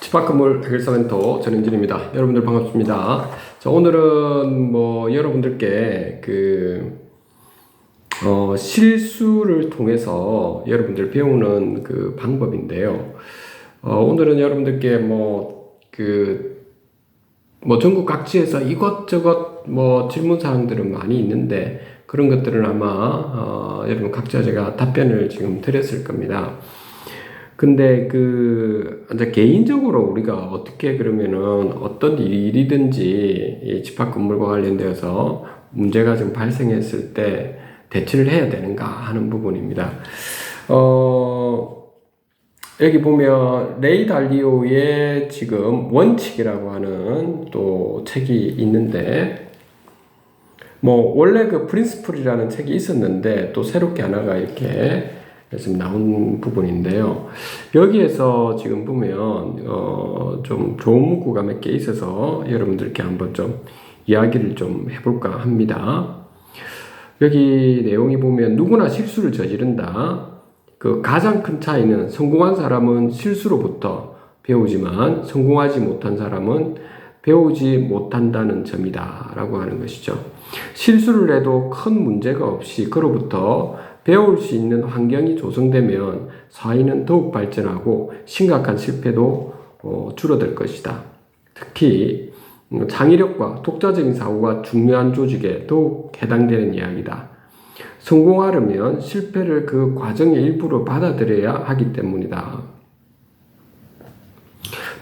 집합건물 해결사 멘토 전영진입니다. 여러분들 반갑습니다. 자, 오늘은 여러분들께 실수를 통해서 여러분들 배우는 그 방법인데요. 오늘은 여러분들께 전국 각지에서 이것저것 질문 사항들은 많이 있는데 그런 것들은 아마 여러분 각자 제가 답변을 지금 드렸을 겁니다. 근데 이제 개인적으로 우리가 어떻게 그러면은 어떤 일이든지 이 집합 건물과 관련되어서 문제가 좀 발생했을 때 대처를 해야 되는가 하는 부분입니다. 여기 보면 레이 달리오의 지금 원칙이라고 하는 또 책이 있는데 원래 그 프린스플이라는 책이 있었는데 또 새롭게 하나가 이렇게 지금 나온 부분인데요. 여기에서 지금 보면 좀 좋은 문구가 몇 개 있어서 여러분들께 한번 좀 이야기를 좀 해볼까 합니다. 여기 내용이 보면 누구나 실수를 저지른다. 그 가장 큰 차이는 성공한 사람은 실수로부터 배우지만 성공하지 못한 사람은 배우지 못한다는 점이다 라고 하는 것이죠. 실수를 해도 큰 문제가 없이 그로부터 배울 수 있는 환경이 조성되면 사회는 더욱 발전하고 심각한 실패도 줄어들 것이다. 특히 창의력과 독자적인 사고가 중요한 조직에 더욱 해당되는 이야기다. 성공하려면 실패를 그 과정의 일부로 받아들여야 하기 때문이다.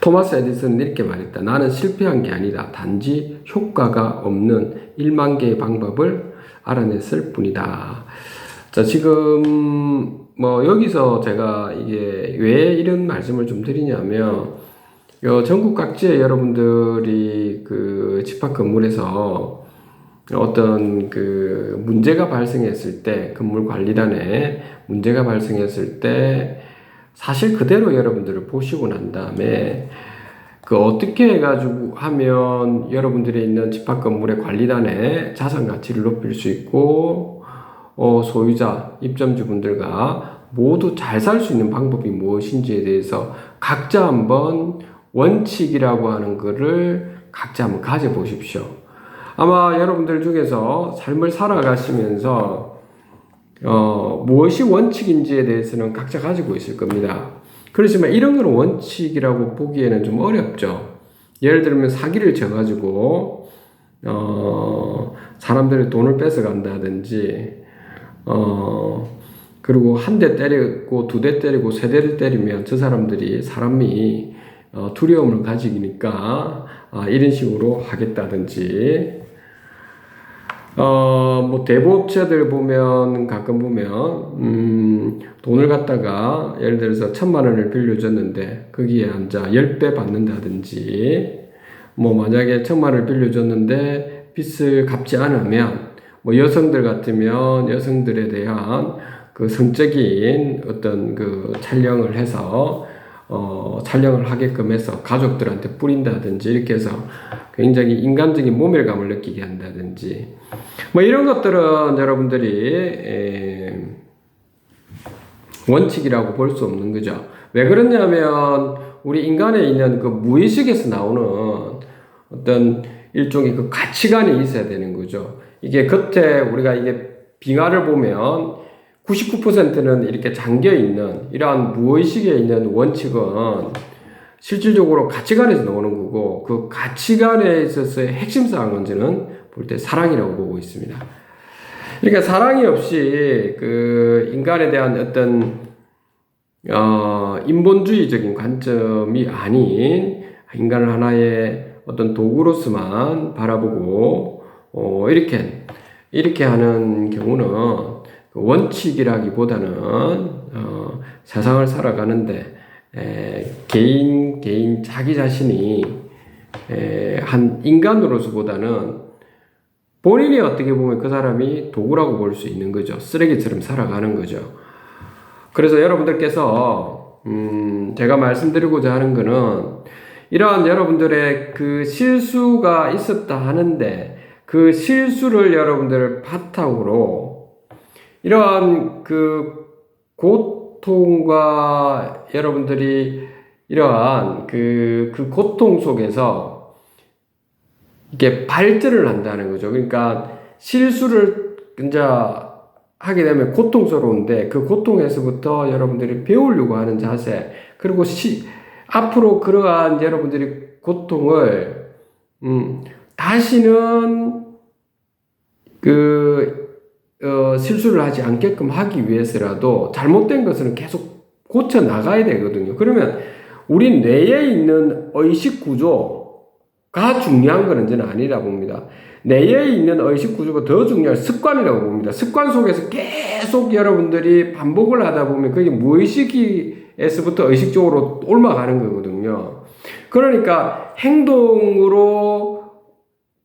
토마스 에디슨은 이렇게 말했다. 나는 실패한 게 아니다. 단지 효과가 없는 1만 개의 방법을 알아냈을 뿐이다. 자, 지금 여기서 제가 이게 왜 이런 말씀을 좀 드리냐면 전국 각지에 여러분들이 그 집합 건물에서 어떤 그 문제가 발생했을 때 건물 관리단에 문제가 발생했을 때 사실 그대로 여러분들을 보시고 난 다음에 어떻게 해가지고 하면 여러분들이 있는 집합 건물의 관리단의 자산 가치를 높일 수 있고 소유자, 입점주분들과 모두 잘 살 수 있는 방법이 무엇인지에 대해서 각자 한번 원칙이라고 하는 거를 각자 한번 가져보십시오. 아마 여러분들 중에서 삶을 살아가시면서 무엇이 원칙인지에 대해서는 각자 가지고 있을 겁니다. 그렇지만 이런 거는 원칙이라고 보기에는 좀 어렵죠. 예를 들면 사기를 쳐가지고 사람들의 돈을 뺏어간다든지 그리고 한 대 때리고 두 대 때리고 세 대를 때리면 저 사람이 두려움을 가지니까 이런 식으로 하겠다든지 대부업체들 보면 가끔 보면 돈을 갖다가 예를 들어서 1,000만 원을 빌려줬는데 거기에 앉아 10배 받는다든지 만약에 1,000만 원을 빌려줬는데 빚을 갚지 않으면 여성들 같으면 여성들에 대한 그 성적인 어떤 그 촬영을 해서 촬영을 하게끔 해서 가족들한테 뿌린다든지 이렇게 해서 굉장히 인간적인 모멸감을 느끼게 한다든지 이런 것들은 여러분들이 원칙이라고 볼 수 없는 거죠. 왜 그러냐면 우리 인간에 있는 그 무의식에서 나오는 어떤 일종의 그 가치관이 있어야 되는 거죠. 이게 겉에 우리가 이게 빙하를 보면 99%는 이렇게 잠겨 있는 이러한 무의식에 있는 원칙은 실질적으로 가치관에서 나오는 거고 그 가치관에 있어서의 핵심 사항은 저는 볼 때 사랑이라고 보고 있습니다. 그러니까 사랑이 없이 그 인간에 대한 어떤 인본주의적인 관점이 아닌 인간을 하나의 어떤 도구로서만 바라보고 이렇게 하는 경우는 원칙이라기보다는 세상을 살아가는데 개인 자기 자신이 한 인간으로서보다는 본인이 어떻게 보면 그 사람이 도구라고 볼 수 있는 거죠. 쓰레기처럼 살아가는 거죠. 그래서 여러분들께서 제가 말씀드리고자 하는 거는 이러한 여러분들의 그 실수가 있었다 하는데 그 실수를 여러분들 바탕으로 이러한 그 고통과 여러분들이 이러한 그 고통 속에서 이게 발전을 한다는 거죠. 그러니까 실수를 이제 하게 되면 고통스러운데 그 고통에서부터 여러분들이 배우려고 하는 자세, 그리고 앞으로 그러한 여러분들이 고통을 다시는 실수를 하지 않게끔 하기 위해서라도 잘못된 것은 계속 고쳐 나가야 되거든요. 그러면 우리 뇌에 있는 의식 구조가 중요한 것은 저는 아니라 봅니다. 뇌에 있는 의식 구조가 더 중요한 습관이라고 봅니다. 습관 속에서 계속 여러분들이 반복을 하다 보면 그게 무의식에서부터 의식적으로 옮아가는 거거든요. 그러니까 행동으로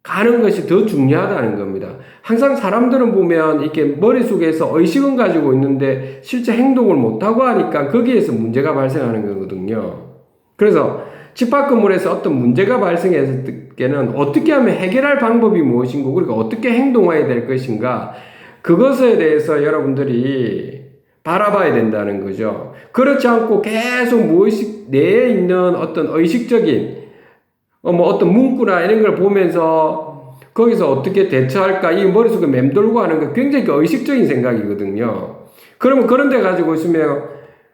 가는 것이 더 중요하다는 겁니다. 항상 사람들은 보면 이렇게 머릿속에서 의식은 가지고 있는데 실제 행동을 못하고 하니까 거기에서 문제가 발생하는 거거든요. 그래서 집 밖 건물에서 어떤 문제가 발생했을 때는 어떻게 하면 해결할 방법이 무엇인고, 그리고 어떻게 행동해야 될 것인가, 그것에 대해서 여러분들이 바라봐야 된다는 거죠. 그렇지 않고 계속 무의식 내에 있는 어떤 의식적인 어떤 문구나 이런 걸 보면서 거기서 어떻게 대처할까, 이 머릿속에 맴돌고 하는 거 굉장히 의식적인 생각이거든요. 그러면 그런 데 가지고 있으면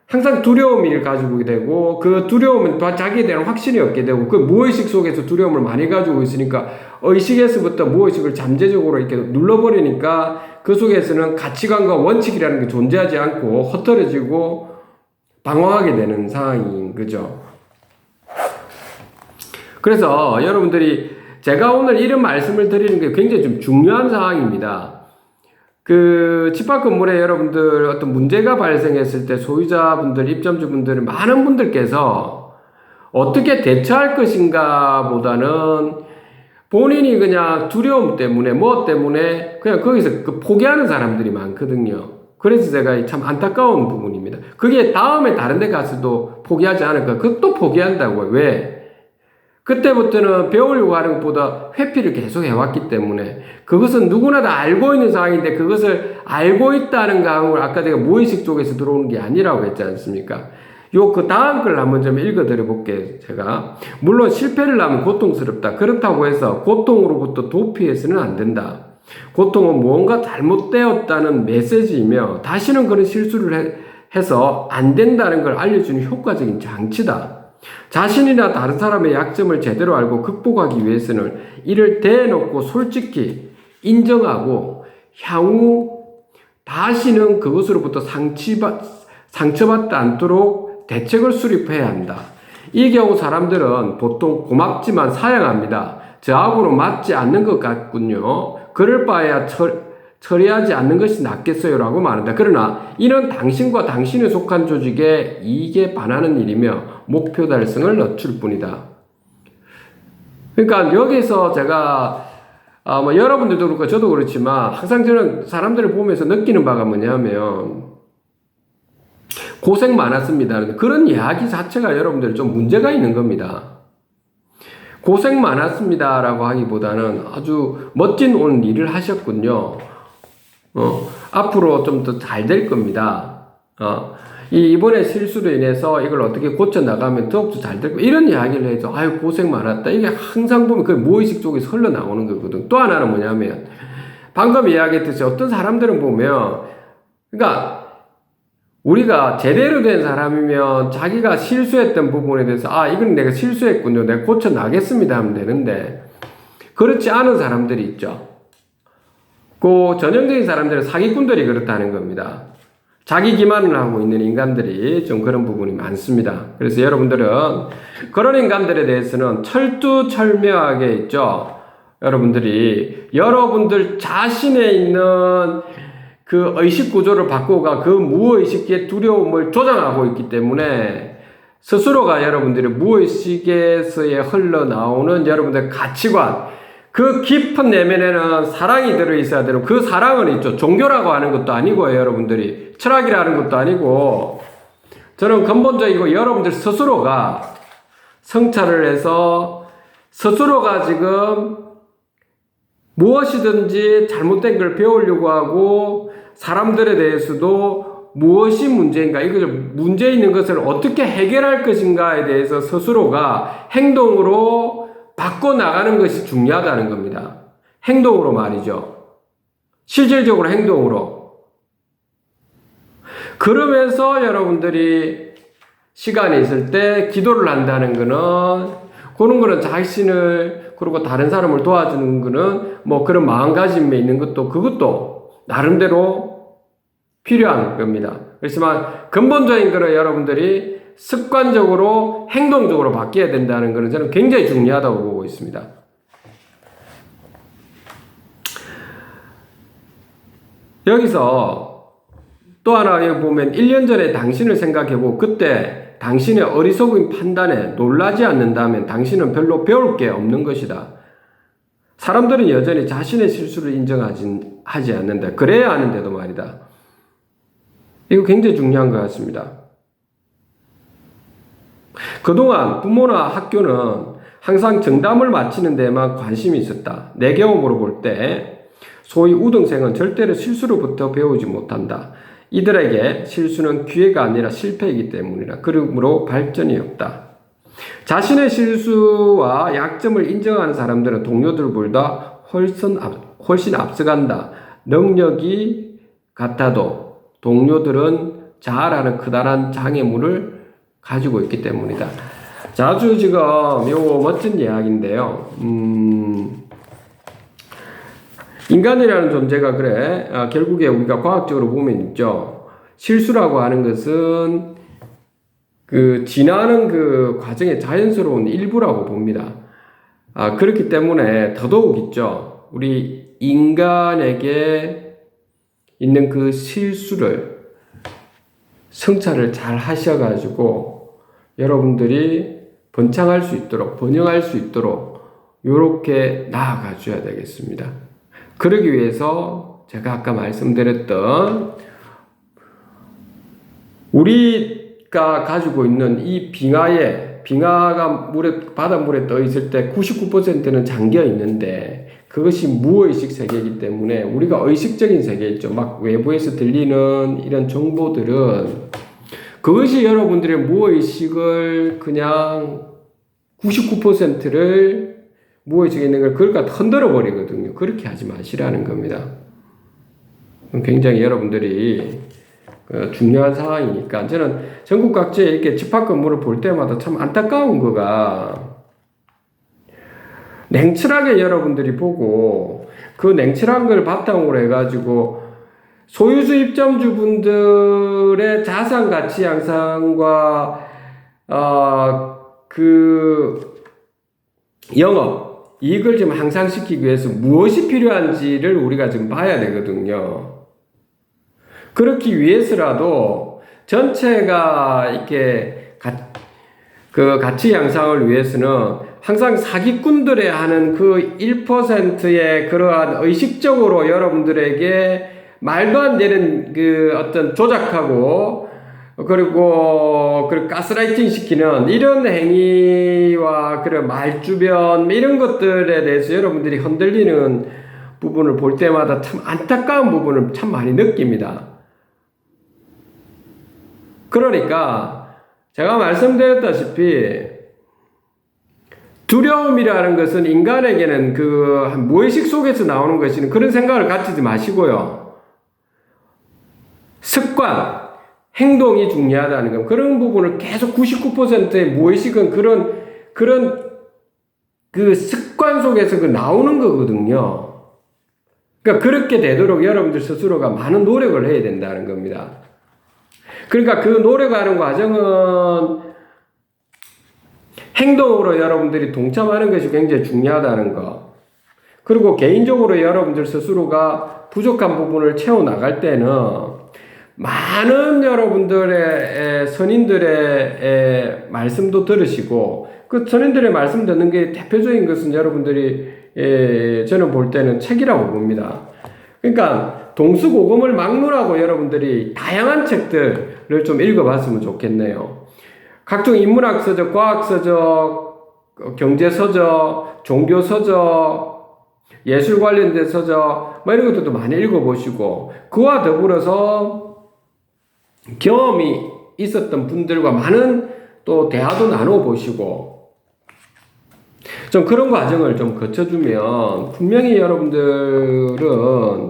항상 두려움을 가지고 되고, 그 두려움은 자기에 대한 확신이 없게 되고, 그 무의식 속에서 두려움을 많이 가지고 있으니까 의식에서부터 무의식을 잠재적으로 이렇게 눌러버리니까 그 속에서는 가치관과 원칙이라는 게 존재하지 않고 흩어져지고 방황하게 되는 상황인 거죠. 그래서 여러분들이 제가 오늘 이런 말씀을 드리는 게 굉장히 좀 중요한 상황입니다. 집 밖 건물에 여러분들 어떤 문제가 발생했을 때 소유자분들, 입점주분들, 많은 분들께서 어떻게 대처할 것인가 보다는 본인이 그냥 두려움 때문에 뭐 때문에 그냥 거기서 포기하는 사람들이 많거든요. 그래서 제가 참 안타까운 부분입니다. 그게 다음에 다른 데 가서도 포기하지 않을까? 그것도 포기한다고요. 왜? 그때부터는 배우려고 하는 것보다 회피를 계속 해왔기 때문에, 그것은 누구나 다 알고 있는 상황인데 그것을 알고 있다는 감을 아까 제가 무의식 쪽에서 들어오는 게 아니라고 했지 않습니까? 그 다음 걸 한번 좀 읽어드려 볼게요, 제가. 물론 실패를 하면 고통스럽다. 그렇다고 해서 고통으로부터 도피해서는 안 된다. 고통은 무언가 잘못되었다는 메시지이며 다시는 그런 실수를 해서 안 된다는 걸 알려주는 효과적인 장치다. 자신이나 다른 사람의 약점을 제대로 알고 극복하기 위해서는 이를 대놓고 솔직히 인정하고 향후 다시는 그것으로부터 상처받지 않도록 대책을 수립해야 한다. 이 경우 사람들은 보통 고맙지만 사양합니다. 저하고는 맞지 않는 것 같군요. 그럴 바에야 처리하지 않는 것이 낫겠어요 라고 말한다. 그러나 이는 당신과 당신에 속한 조직에 이익에 반하는 일이며 목표 달성을 늦출 뿐이다. 그러니까 여기서 제가 여러분들도 그렇고 저도 그렇지만 항상 저는 사람들을 보면서 느끼는 바가 뭐냐면 고생 많았습니다. 그런 이야기 자체가 여러분들 좀 문제가 있는 겁니다. 고생 많았습니다 라고 하기보다는 아주 멋진 오늘 일을 하셨군요. 앞으로 좀 더 잘 될 겁니다. 이번에 실수로 인해서 이걸 어떻게 고쳐 나가면 더욱더 잘 될 거예요. 이런 이야기를 해서 아유 고생 많았다. 이게 항상 보면 그 무의식 쪽에서 흘러나오는 거거든. 또 하나는 뭐냐면 방금 이야기했듯이 어떤 사람들은 보면, 그러니까 우리가 제대로 된 사람이면 자기가 실수했던 부분에 대해서 이건 내가 실수했군요. 내가 고쳐 나겠습니다 하면 되는데, 그렇지 않은 사람들이 있죠. 그 전형적인 사람들은 사기꾼들이 그렇다는 겁니다. 자기 기만을 하고 있는 인간들이 좀 그런 부분이 많습니다. 그래서 여러분들은 그런 인간들에 대해서는 철두철미하게 있죠. 여러분들이 여러분들 자신에 있는 그 의식 구조를 바꾸고 그 무의식의 두려움을 조장하고 있기 때문에 스스로가 여러분들의 무의식에서의 흘러나오는 여러분들의 가치관, 그 깊은 내면에는 사랑이 들어있어야 되고, 그 사랑은 있죠. 종교라고 하는 것도 아니고요, 여러분들이. 철학이라는 것도 아니고, 저는 근본적이고 여러분들 스스로가 성찰을 해서 스스로가 지금 무엇이든지 잘못된 걸 배우려고 하고, 사람들에 대해서도 무엇이 문제인가, 이걸 문제 있는 것을 어떻게 해결할 것인가에 대해서 스스로가 행동으로 바꿔나가는 것이 중요하다는 겁니다. 행동으로 말이죠. 실질적으로 행동으로. 그러면서 여러분들이 시간이 있을 때 기도를 한다는 거는, 그런 거는 자신을, 그리고 다른 사람을 도와주는 거는 뭐 그런 마음가짐에 있는 것도, 그것도 나름대로 필요한 겁니다. 그렇지만 근본적인 거는 여러분들이 습관적으로 행동적으로 바뀌어야 된다는 거는 저는 굉장히 중요하다고 보고 있습니다. 여기서 또 하나 여기 보면 1년 전에 당신을 생각해보고 그때 당신의 어리석은 판단에 놀라지 않는다면 당신은 별로 배울 게 없는 것이다. 사람들은 여전히 자신의 실수를 인정하지 않는다. 그래야 하는데도 말이다. 이거 굉장히 중요한 것 같습니다. 그동안 부모나 학교는 항상 정답을 맞히는 데만 관심이 있었다. 내 경험으로 볼 때 소위 우등생은 절대로 실수로부터 배우지 못한다. 이들에게 실수는 기회가 아니라 실패이기 때문이다. 그러므로 발전이 없다. 자신의 실수와 약점을 인정하는 사람들은 동료들보다 훨씬 앞서간다. 능력이 같아도 동료들은 자아라는 커다란 장애물을 가지고 있기 때문이다. 자, 아주 지금 요 멋진 이야기인데요. 인간이라는 존재가 그래, 결국에 우리가 과학적으로 보면 있죠. 실수라고 하는 것은 그 지나는 그 과정의 자연스러운 일부라고 봅니다. 그렇기 때문에 더더욱 있죠. 우리 인간에게 있는 그 실수를 성찰을 잘 하셔가지고 여러분들이 번창할 수 있도록, 번영할 수 있도록 요렇게 나아가 줘야 되겠습니다. 그러기 위해서 제가 아까 말씀드렸던 우리가 가지고 있는 이 빙하가 바닷물에 떠 있을 때 99%는 잠겨 있는데 그것이 무의식 세계이기 때문에 우리가 의식적인 세계 있죠. 막 외부에서 들리는 이런 정보들은 그것이 여러분들의 무의식을 그냥 99%를 무의식에 있는 걸 그걸 갖다 흔들어 버리거든요. 그렇게 하지 마시라는 겁니다. 굉장히 여러분들이 중요한 상황이니까 저는 전국 각지에 이렇게 집합 건물을 볼 때마다 참 안타까운 거가 냉철하게 여러분들이 보고 그 냉철한 걸 바탕으로 해가지고 소유주 입점주분들의 자산 가치 양상과 그 영업 이익을 좀 향상시키기 위해서 무엇이 필요한지를 우리가 지금 봐야 되거든요. 그렇기 위해서라도 전체가 이렇게 그 가치 양상을 위해서는 항상 사기꾼들의 하는 그 1%의 그러한 의식적으로 여러분들에게 말도 안 되는 그 어떤 조작하고 그리고 가스라이팅 시키는 이런 행위와 그런 말주변 이런 것들에 대해서 여러분들이 흔들리는 부분을 볼 때마다 참 안타까운 부분을 참 많이 느낍니다. 그러니까 제가 말씀드렸다시피 두려움이라는 것은 인간에게는 그 무의식 속에서 나오는 것이는 그런 생각을 가지지 마시고요. 습관, 행동이 중요하다는 것. 그런 부분을 계속 99%의 무의식은 그런 그 습관 속에서 그 나오는 거거든요. 그러니까 그렇게 되도록 여러분들 스스로가 많은 노력을 해야 된다는 겁니다. 그러니까 그 노력하는 과정은 행동으로 여러분들이 동참하는 것이 굉장히 중요하다는 거. 그리고 개인적으로 여러분들 스스로가 부족한 부분을 채워나갈 때는 많은 여러분들의 선인들의 말씀도 들으시고 그 선인들의 말씀 듣는 게 대표적인 것은 여러분들이 저는 볼 때는 책이라고 봅니다. 그러니까 동수고금을 막론하고 여러분들이 다양한 책들을 좀 읽어봤으면 좋겠네요. 각종 인문학서적, 과학서적, 경제서적, 종교서적, 예술 관련된 서적, 뭐 이런 것들도 많이 읽어보시고, 그와 더불어서 경험이 있었던 분들과 많은 또 대화도 나눠보시고 좀 그런 과정을 좀 거쳐주면 분명히 여러분들은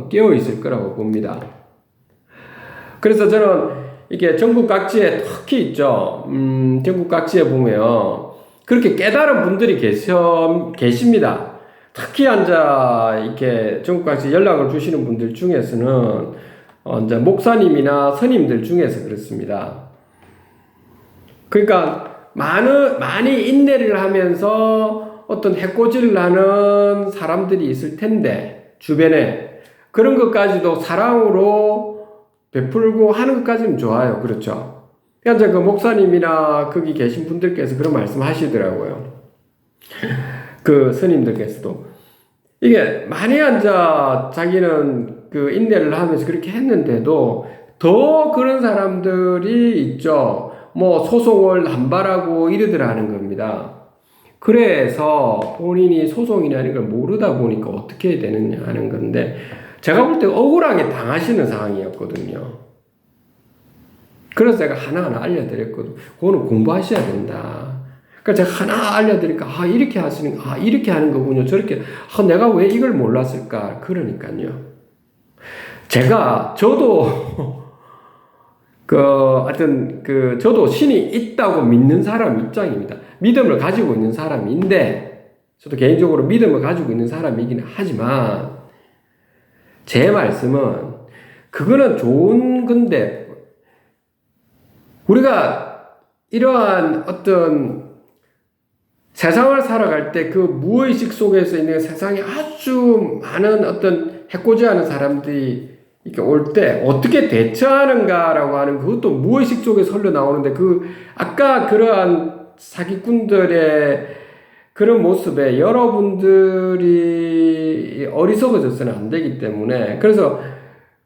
깨어있을 거라고 봅니다. 그래서 저는 이게 전국 각지에 특히 있죠. 전국 각지에 보면 그렇게 깨달은 분들이 계십니다. 특히 이렇게 전국 각지 연락을 주시는 분들 중에서는 이제 목사님이나 스님들 중에서 그렇습니다. 그러니까 많이 인내를 하면서 어떤 해코지를 하는 사람들이 있을 텐데 주변에 그런 것까지도 사랑으로 베풀고 하는 것까지는 좋아요. 그렇죠? 그러니까 그 목사님이나 거기 계신 분들께서 그런 말씀 하시더라고요. 그 스님들께서도 이게 많이 자기는 그 인내를 하면서 그렇게 했는데도 더 그런 사람들이 있죠. 뭐 소송을 남발하고 이러더라는 겁니다. 그래서 본인이 소송이라는 걸 모르다 보니까 어떻게 해야 되느냐 하는 건데 제가 볼 때 억울하게 당하시는 상황이었거든요. 그래서 제가 하나하나 알려드렸거든요. 그거는 공부하셔야 된다. 그러니까 제가 하나 알려드리니까 이렇게 이렇게 하는 거군요. 저렇게 내가 왜 이걸 몰랐을까? 그러니까요. 저도 저도 신이 있다고 믿는 사람 입장입니다. 믿음을 가지고 있는 사람인데 저도 개인적으로 믿음을 가지고 있는 사람이긴 하지만 제 말씀은 그거는 좋은 건데 우리가 이러한 어떤 세상을 살아갈 때 그 무의식 속에서 있는 세상에 아주 많은 어떤 해코지하는 사람들이 이렇게 올 때 어떻게 대처하는가라고 하는 그것도 무의식 속에서 흘러나오는데 아까 그러한 사기꾼들의 그런 모습에 여러분들이 어리석어져서는 안 되기 때문에 그래서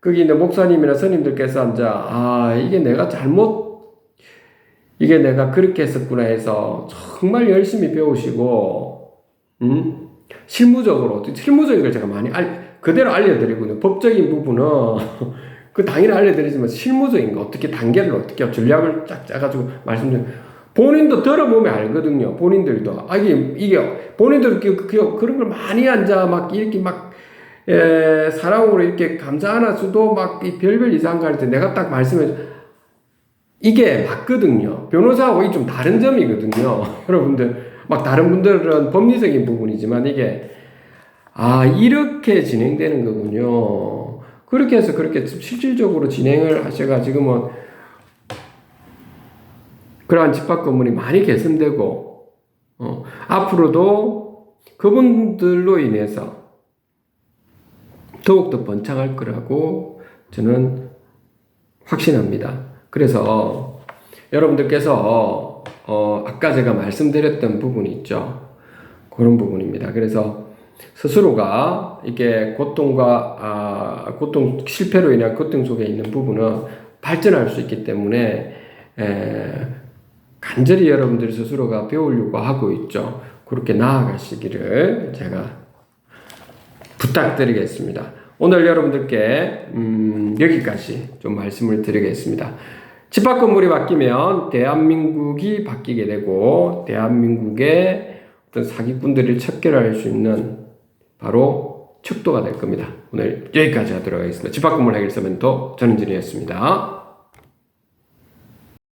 거기 있는 목사님이나 스님들께서 이게 내가 그렇게 했었구나 해서 정말 열심히 배우시고 실무적인 걸 제가 많이 그대로 알려드리거든요. 법적인 부분은 당연히 알려드리지만 실무적인 거 어떻게 단계를 어떻게 전략을 쫙 짜가지고 말씀드려요. 본인도 들어보면 알거든요. 본인들도 이게 본인들도 그런 걸 많이 이렇게 사랑으로 이렇게 감사 안아서도 별별 이상한 거 할 때 내가 딱 말씀해줘. 이게 맞거든요. 변호사하고 이게 좀 다른 점이거든요. 여러분들, 다른 분들은 법리적인 부분이지만 이게, 이렇게 진행되는 거군요. 그렇게 해서 그렇게 실질적으로 진행을 하셔가지고, 그러한 집합 건물이 많이 개선되고, 앞으로도 그분들로 인해서 더욱더 번창할 거라고 저는 확신합니다. 그래서 여러분들께서 아까 제가 말씀드렸던 부분이 있죠. 그런 부분입니다. 그래서 스스로가 이게 실패로 인한 고통 속에 있는 부분은 발전할 수 있기 때문에 간절히 여러분들 스스로가 배우려고 하고 있죠. 그렇게 나아가시기를 제가 부탁드리겠습니다. 오늘 여러분들께 여기까지 좀 말씀을 드리겠습니다. 집합 건물이 바뀌면 대한민국이 바뀌게 되고 대한민국의 어떤 사기꾼들을 척결할 수 있는 바로 척도가 될 겁니다. 오늘 여기까지 하도록 하겠습니다. 집합 건물 해결사 멘토 전은진이었습니다.